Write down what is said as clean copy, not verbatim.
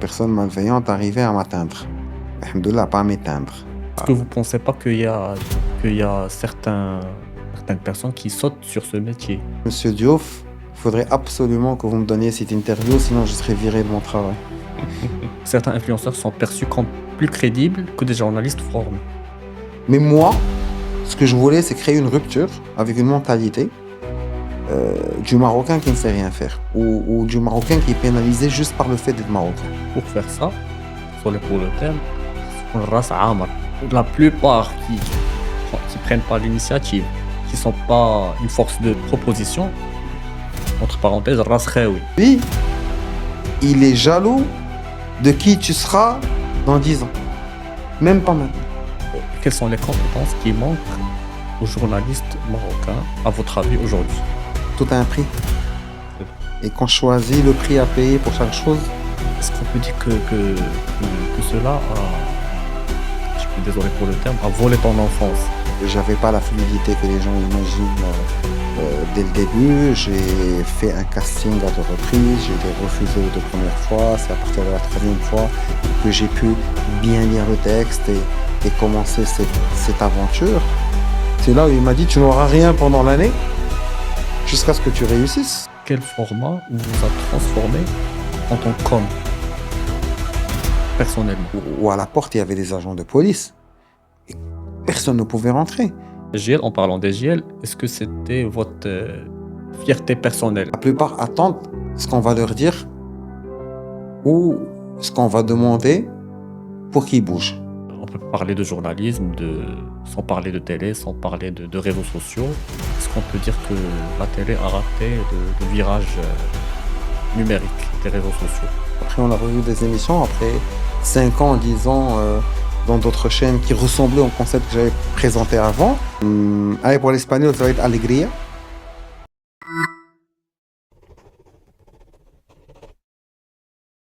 personne malveillante arrivait à m'atteindre. Alhamdoulilah, pas à m'éteindre. Est-ce que vous ne pensez pas qu'il y a certaines personnes qui sautent sur ce métier? Monsieur Diouf, il faudrait absolument que vous me donniez cette interview, sinon je serais viré de mon travail. Certains influenceurs sont perçus comme plus crédibles que des journalistes formés. Mais moi, ce que je voulais, c'est créer une rupture avec une mentalité du Marocain qui ne sait rien faire, ou du Marocain qui est pénalisé juste par le fait d'être Marocain. Pour faire ça, pour le terme, on race amar. La plupart qui prennent pas l'initiative, qui sont pas une force de proposition, entre parenthèses, race khaoui. Lui, il est jaloux de qui tu seras dans 10 ans. Même pas maintenant. Quelles sont les compétences qui manquent aux journalistes marocains, à votre avis, aujourd'hui? Tout a un prix. Et qu'on choisit le prix à payer pour chaque chose. Est-ce qu'on peut dire que cela a, je suis désolé pour le terme, a volé ton enfance? J'avais pas la fluidité que les gens imaginent dès le début. J'ai fait un casting à 2 reprises, j'ai été refusé les 2 premières fois. C'est à partir de la 3e fois que j'ai pu bien lire le texte et commencer cette aventure. C'est là où il m'a dit tu n'auras rien pendant l'année jusqu'à ce que tu réussisses. Quel format vous a transformé en tant qu'homme, personnellement? Où à la porte il y avait des agents de police. Et personne ne pouvait rentrer. GL, en parlant des GL, est-ce que c'était votre fierté personnelle? La plupart attendent ce qu'on va leur dire ou ce qu'on va demander pour qu'ils bougent. On peut parler de journalisme, sans parler de télé, sans parler de réseaux sociaux. Est-ce qu'on peut dire que la télé a raté le virage numérique des réseaux sociaux? Après, on a revu des émissions, après 5 ans, 10 ans, dans d'autres chaînes qui ressemblaient au concept que j'avais présenté avant. Allez, pour l'espagnol, ça va être Alegría.